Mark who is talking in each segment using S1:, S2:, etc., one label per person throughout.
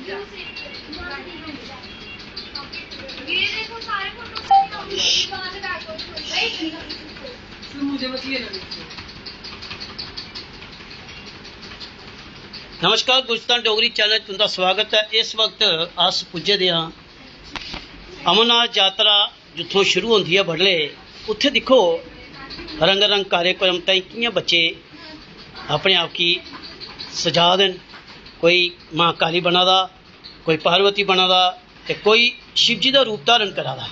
S1: नमस्कार, गुलिस्तान डोगरी चैनल तुंदा स्वागत है। इस वक्त अस पुज्जे दे हां अमरनाथ यात्रा जिथों शुरू होंदी है बडले, उत्थे दिखो रंग रंग कार्यक्रम ताईं कियां बच्चे अपने आप की सजा देन। कोई मां काली बना दा, कोई पार्वती बना दा, ते कोई शिव जी का रूप धारण करा दा।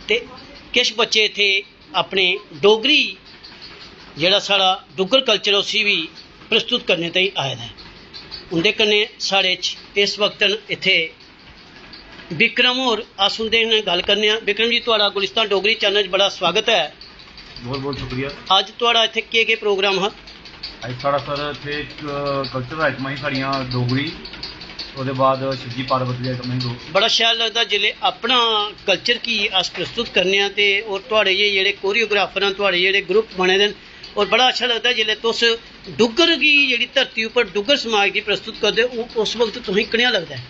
S1: ते किश बच्चे इत्थे अपने डोगरी जेड़ा साड़ा डुग्गर कल्चर उसी भी प्रस्तुत करने ताईं आए दा है। उंदे कन्नै साढ़े इस वक्त इत्थे विक्रम होर, अस उंदे कन्नै गल करने आं। विक्रम जी, तुहाड़ा गुलिस्तान डोगरी चैनल बड़ा स्वागत है।
S2: बहुत बहुत शुक्रिया।
S1: अज तुहाड़ा इत्थे केह् प्रोग्राम हा?
S2: अज साढ़ा सर इत्थे कल्चरल आइटमां ही साड़ियां डोगरी, उसदे बाद शिवजी पार्वती आइटमां ही।
S1: बड़ा शैल लगदा जिल्ले अपना कल्चर की अस प्रस्तुत करने आं ते और तुहाड़े जेह्ड़े कोरियोग्राफर न, तुहाड़े जेह्ड़े ग्रुप बने दे न, और बड़ा अच्छा लगता है जिल्ले तुस डुग्गर की जेह्ड़ी धरती उप्पर डुग्गर समाज की प्रस्तुत करदे हो, उस वक्त तुसें कनेहा लगदा है?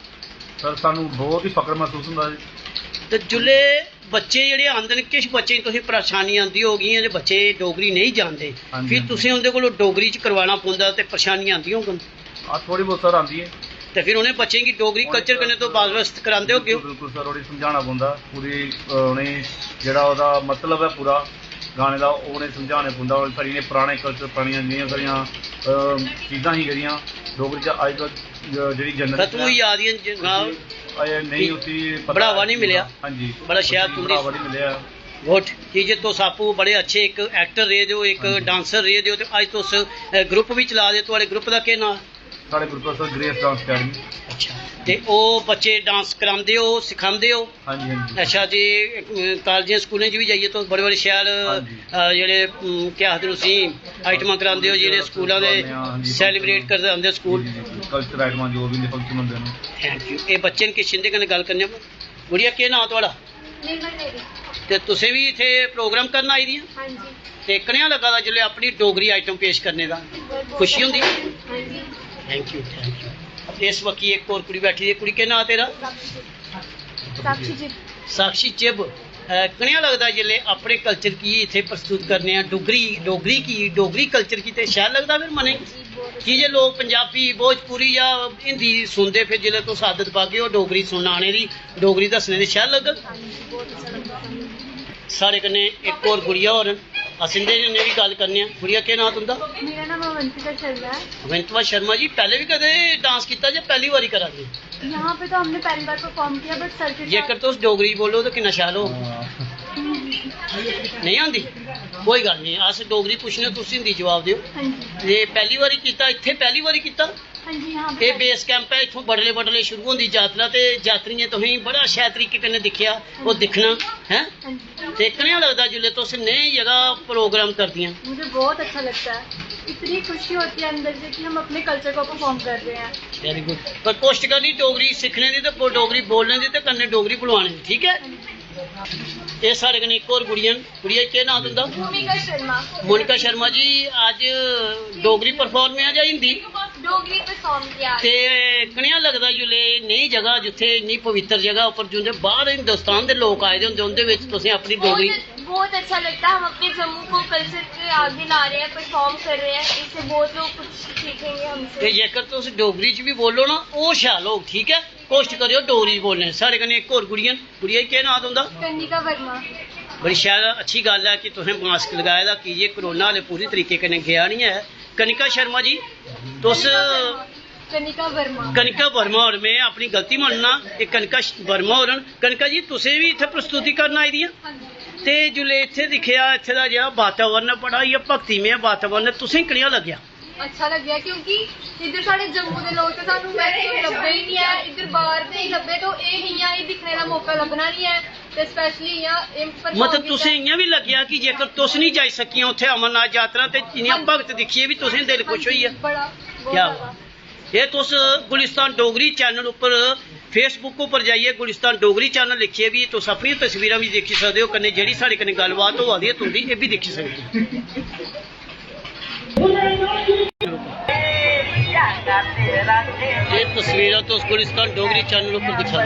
S2: सर सानू बहुत ही फकर महसूस होंदा है।
S1: ते जिल्ले बच्चे जेह्ड़े आंदे न, किश बच्चे तुसें परेशानी आंदी होगी जे बच्चे डोगरी नहीं जानदे, फिर तुसें उंदे कोलों डोगरी च करवाना पौंदा ते परेशानियां आंदियां होङन?
S2: थोड़ी बहुत सर आंदी है।
S1: ते फिर उन्हें बच्चें गी डोगरी कल्चर कन्नै तो वाबस्त करांदे होगे?
S2: बिल्कुल सर, उनें समझाना पौंदा पूरी, उनें जेह्ड़ा ओह्दा मतलब है पूरा गाने का उन्हें समझाने पौंदा। साढ़ियां पुराने कल्चर, पुरानियां जियां साढ़ियां चीज़ां ही जेह्ड़ियां डोगरी च अज्ज जेह्ड़ी जनरेशन
S1: खत्म होई जा दियां जनाब,
S2: नहीं उसी
S1: बढ़ावा नहीं मिलेआ।
S2: हाँ जी,
S1: बड़ा शैल
S2: बढ़ावा नहीं मिलेआ।
S1: गुड की जे तुस आपू बड़े अच्छे एक एक्टर रेह दे हो, एक डांसर रेह दे हो, ते अज तुस ग्रुप भी चला दे। तुहाड़े ग्रुप का केह् नाम?
S2: साढ़े ग्रुप का सर ग्रेस डांस अकैडमी।
S1: अच्छा, ते ओह् बच्चे डांस करांदे हो, सिखांदे हो?
S2: हाँ जी, हाँ जी।
S1: अच्छा जी, कॉलेजें स्कूलें च भी जाइए तो बड़े बड़े शैल जेह्ड़े केह् आखदे उसी आइटमां करांदे हो, जेह्ड़े स्कूलां दे सैलीब्रेट करदे आंदे स्कूल
S2: कल्चर आइटमां जो भी फंक्शन होंदे न।
S1: Thank you. एह् बच्चे न, किश इंदे कन्नै गल्ल करने आं। गुड़िया, केह् नांऽ तुहाड़ा? ते तुसें भी इत्थे प्रोग्राम करन आई दियां?
S3: हाँ जी।
S1: ते कनेहा लग्गा दा जिल्ले अपनी डोगरी आइटम पेश करने दा? खुशी होंदी? Thank you, thank you. इस वक्त एक और कुड़ी बैठी है। कुड़ी केह् नांऽ तेरा? साक्षी चिब। कनेहा लगदा जिल्ले अपने कल्चर की इत्थे प्रस्तुत करने आं, डोगरी कल्चर की? ते शैल लगदा फिर मने कि जे लोग पंजाबी, भोजपुरी या हिंदी सुनदे, फिर जिल्ले तुस आदत पागे ओ डोगरी सुनाने दी, डोगरी दस्सने दी, शैल लग्गग? साढ़े कन्नै एक और गुड़िया होर न, अस इंदे कन्नै भी गल्ल करने आं। गुड़िया, केह् नांऽ तुंदा?
S3: मेरा नाम अवंतिका शर्मा है।
S1: अवंतिका शर्मा जी, पहले भी कदे डांस कीता जां पहली बारी करा दे?
S3: यहाँ पे तो हमने पहली बार परफॉर्म किया, बट सर के
S1: जेकर तुस डोगरी बोलो तो किन्ना शैल हो। नहीं आंदी? कोई गल नहीं, अस डोगरी पुछने, तुस हिंदी जवाब दिओ।
S3: हाँ जी।
S1: ये पहली बारी कीता इत्थे? पहली बारी कीता?
S3: हाँ जी। हाँ,
S1: ये बेस कैंप है, इत्थों बडले बडले शुरू होंदी यात्रा, ते यात्रियें तुसें बड़ा शैल तरीके कन्नै दिक्खेआ, वो दिखना है।
S3: हाँ जी।
S1: ते कनेहा लगदा जिल्ले तुस नई जगह प्रोग्राम करदियां?
S3: मुझे बहुत अच्छा लगता है। इतनी खुशी होती है अंदर से कि हम अपने कल्चर को परफॉर्म कर रहे हैं।
S1: Very good. पर कोशिश करनी डोगरी सीखने दी, ते डोगरी बोलने दी, ते कन्नै डोगरी बुलवाने दी, ठीक है? ये साढ़े कन्नै एक और गुड़िया न। गुड़िया, केह् नांऽ तुंदा?
S3: मोनिका शर्मा।
S1: मोनिका शर्मा जी, अज डोगरी परफॉर्म है जां हिंदी?
S3: डोगरी परफॉर्म किया।
S1: ते कनेहा लगदा जिल्ले नई जगह, जिथे इन्नी पवित्र जगह उप्पर जिंदे बाहर हिंदुस्तान दे लोग आए दे होंदे, उंदे विच तुसें अपनी डोगरी?
S3: बहुत अच्छा लगता है। हम अपने जम्मू को कल्चर के आगे ला रहे हैं, परफॉर्म कर रहे हैं, इससे बहुत लोग कुछ सीखेंगे हमसे।
S1: ते जेकर तुस डोगरी च भी बोलो ना, ओह् शैल होग, ठीक है? कोशिश करियो डोगरी बोलने। साढ़े कन्नै एक होर गुड़िया न। गुड़िया, केह् नांऽ तुंदा?
S3: कनिका वर्मा।
S1: बड़ी शैल अच्छी गल है कि तुसें मास्क लगाए दा, कि जे करोना हाले पूरी तरीके कन्नै गया नहीं है। कनिका शर्मा जी, तुस?
S3: कनिका वर्मा।
S1: कनिका वर्मा होर, मैं अपनी गलती मनना, ये कनिका वर्मा होर न। कनिका जी, तुसें भी इत्थे प्रस्तुति करन आई दियां? ते जिल्ले इत्थे दिक्खेआ, इत्थे दा जेह्ड़ा वातावरण बड़ा इ'यां भगतीमय वातावरण, तुसें कनेहा लग्गेआ?
S3: अच्छा लग्गेआ, क्योंकि इधर साढ़े जम्मू के लोग तो सानू वैसे लब्भे ही नहीं है, इधर बाहर से ही लब्भे, तो ये दिखने का मौका लभना नहीं है, ते स्पेशली
S1: मतलब तुसें इ'यां भी लग्गेआ कि जेकर तुस नहीं जाई सकियां उत्थे अमरनाथ यात्रा, ते इ'यां भगत दिक्खियै भी तुसें दिल खुश होई गेआ?
S3: बड़ा।
S1: क्या ये तुस गुलिस्तान डोगरी चैनल उपर फेसबुक उपर जाइए गुलिस्तान डोगरी चैनल लिखिए भी तुस अपनी तस्वीरां भी देखी सकदे हो, कन्नै जेह्ड़ी साढ़े कन्नै गल्लबात होआ दी है तुंदी एह् बी दिक्खी सकदे हो। ये तस्वीरें तो गुलिस्तान डोगरी चैनल पर दिखा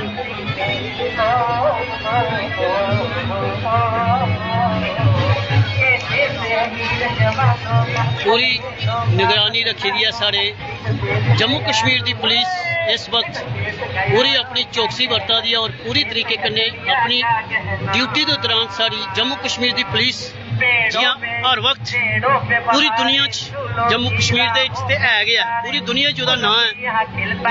S1: पूरी निगरानी रखी दी है साढ़े जम्मू कश्मीर की पुलिस इस वक्त पूरी अपनी चौकसी बरता दी है और पूरी तरीके कन्नै अपनी ड्यूटी के दौरान साड़ी जम्मू कश्मीर की पुलिस जियां हर वक्त पूरी दुनिया च जम्मू कश्मीर दे विच ते है गया पूरी दुनिया च ओहदा नाम है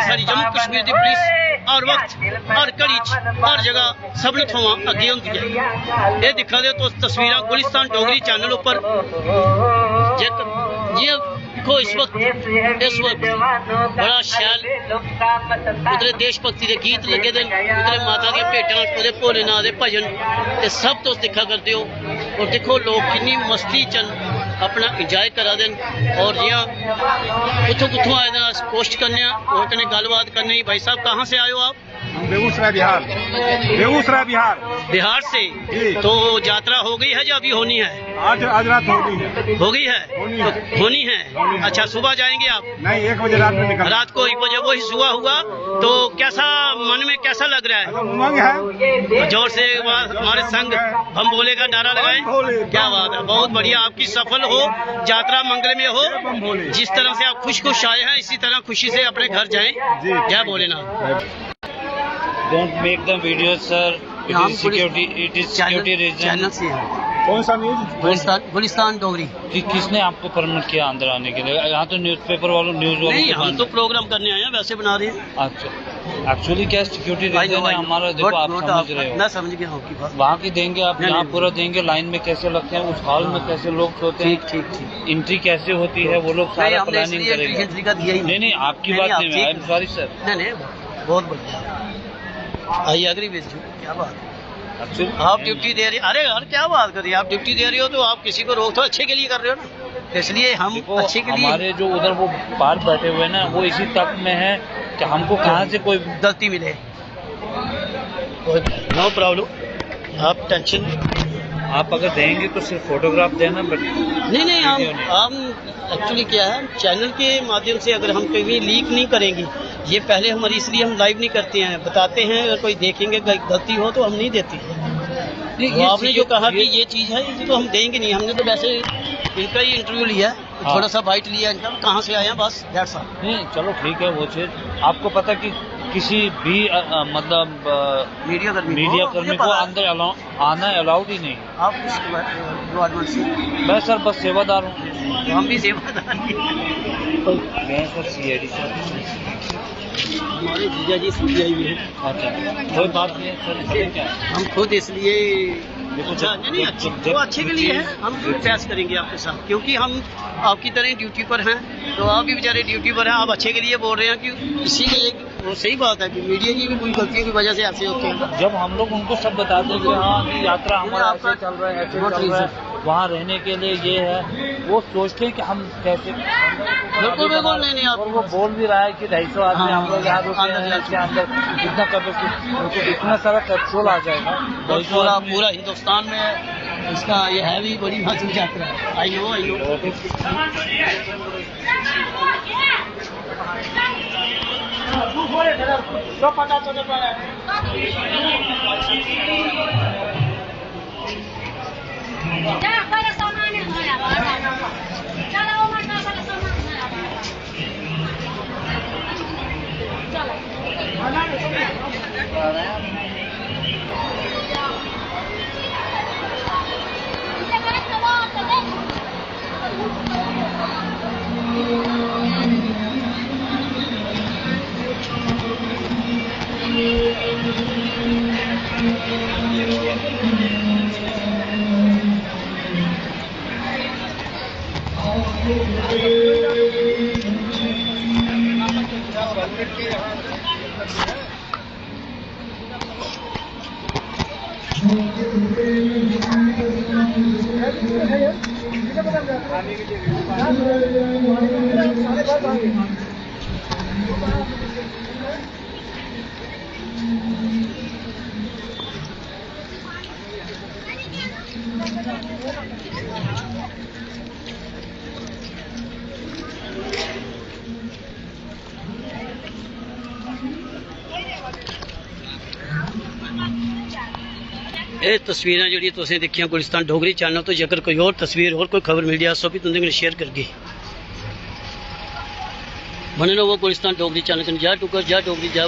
S1: साड़ी जम्मू कश्मीर की पुलिस हर वक्त हर घड़ी च हर जगह सबने थमां अगे होंदी है। ये दिखा दे तुस तस्वीरां गुलिस्तान डोगरी चैनल उपर जियां देखो इस वक्त बड़ा शैल उधरे देश भक्ति के गीत लगे दे उधरे माता दी भेटां उधरे भोलेनाथ दे भजन ते सब तुस दिखा करदे हो और देखो लोग किन्नी मस्ती च अपना इंजॉय करा दे और जियां कुत्थों आए ना कोशिश करने और कने गलबात करने। भाई साहब कहाँ से आए हो आप?
S4: बेगूसराय बिहार। बेगूसराय बिहार।
S1: बिहार से तो यात्रा हो गई है या अभी होनी है?
S4: आज रात हो गई है।
S1: हो गई है? होनी है। अच्छा सुबह जाएंगे आप?
S4: नहीं 1 बजे रात में निकल।
S1: रात को 1 बजे वही सुबह हुआ तो कैसा मन में कैसा लग रहा है?
S4: उमंग है।
S1: जोर से हमारे संग हम बोले का नारा लगाएं। क्या बात है, बहुत बढ़िया। आपकी सफल हो यात्रा मंगल में हो। जिस तरह से आप खुश आए हैं इसी तरह खुशी से अपने घर जाएं। जय Bholenath.
S5: Don't make the videos, sir. It is security reason.
S1: Channel से है।
S4: कौन सा न्यूज?
S1: गुलिस्तान डोगरी।
S5: कि किसने आपको परमिट किया अंदर आने के लिए? यहाँ तो न्यूज़पेपर वालों न्यूज़ वालों
S1: नहीं,
S5: के
S1: हम तो प्रोग्राम करने आए हैं, वैसे बना रहे हैं।
S5: अच्छा एक्चुअली क्या सिक्योरिटी रीजन है हमारा, देखो आप समझ रहे हो।
S1: मैं समझ गया हूँ आपकी बात।
S5: वहाँ की देंगे आप,
S1: नहीं,
S5: यहाँ
S1: नहीं,
S5: पूरा देंगे। लाइन में कैसे लगते हैं, उस हॉल में कैसे लोग सोते हैं,
S1: ठीक।
S5: एंट्री कैसे होती है, वो लोग सारा प्लानिंग करेंगे।
S1: नहीं,
S5: आपकी बात नहीं, आई एम सॉरी सर।
S1: नहीं, बहुत बढ़िया। I agree with you. क्या बात है, आप ड्यूटी दे रहे। अरे यार क्या बात कर रही है, आप ड्यूटी दे रही हो तो आप किसी को रोक तो अच्छे के लिए कर रहे हो ना, इसलिए हम अच्छे के लिए।
S5: हमारे जो उधर वो बाहर बैठे हुए ना वो इसी तक में है कि हमको कहाँ से कोई
S1: गलती मिले। नो प्रॉब्लम, आप टेंशन।
S5: आप अगर देंगे तो सिर्फ फोटोग्राफ देना। बट
S1: नहीं, हम एक्चुअली क्या है चैनल के माध्यम से अगर हम कभी लीक नहीं करेंगे, ये पहले हमारी, इसलिए हम लाइव नहीं करते हैं, बताते हैं। अगर कोई देखेंगे गलती हो तो हम नहीं देते। वो आपने जो कहा कि ये चीज़ है ये तो हम देंगे नहीं। हमने तो वैसे इनका ही इंटरव्यू लिया है, थोड़ा सा बाइट लिया इनका, कहाँ से आए हैं बस दैट्स ऑल।
S5: नहीं चलो ठीक है वो चीज़। आपको पता कि किसी भी मतलब मीडिया कर्मी को अंदर आना अलाउड ही नहीं।
S1: आप किस डिपार्टमेंट से?
S5: मैं सर बस सेवादार हूँ।
S1: हम भी सेवादार हैं।
S5: मैं सर CID सर।
S1: हमारे जीजा जी CBI भी हैं।
S5: अच्छा कोई बात नहीं है सर, क्या है
S1: हम खुद इसलिए
S5: देखो
S1: नहीं अच्छे वो अच्छे के लिए है। हम क्यों बहस करेंगे आपके साथ, क्योंकि हम आपकी तरह ड्यूटी पर हैं, तो आप भी बेचारे ड्यूटी पर हैं। आप अच्छे के लिए बोल रहे हैं कि इसीलिए वो सही बात है कि मीडिया की भी कोई गलतियों की वजह से ऐसे होते हैं।
S5: जब हम लोग उनको सब बताते हैं कि हाँ यात्रा हमारा ऐसे चल रहा है, ऐसे चल रहा है, वहाँ रहने के लिए ये है, वो सोचते हैं कि हम कैसे।
S1: बिल्कुल नहीं आप।
S5: और वो बोल भी रहा है कि 250 आदमी हम लोग यहाँ रुके हैं, इसके अंदर कितना कैपेसिटी, इतना सारा पेट्रोल आ जाएगा।
S1: पूरा हिंदुस्तान में इसका ये है भी बड़ी महत्व यात्रा है। आई नो ਇਹ ਤਸਵੀਰਾਂ ਜਿਹੜੀਆਂ ਤੁਸੀਂ ਦੇਖੀਆਂ ਗੁਲਿਸਤਾਨ ਡੋਗਰੀ ਚੈਨਲ ਤੋਂ। ਜੇਕਰ ਕੋਈ ਹੋਰ ਤਸਵੀਰ ਹੋਰ ਕੋਈ ਖਬਰ ਮਿਲ ਜਾਏ ਸੋ ਵੀ तुंदे शेयर करगे बने रहो गुलिस्तान डोगरी चैनल जा डोगरी जा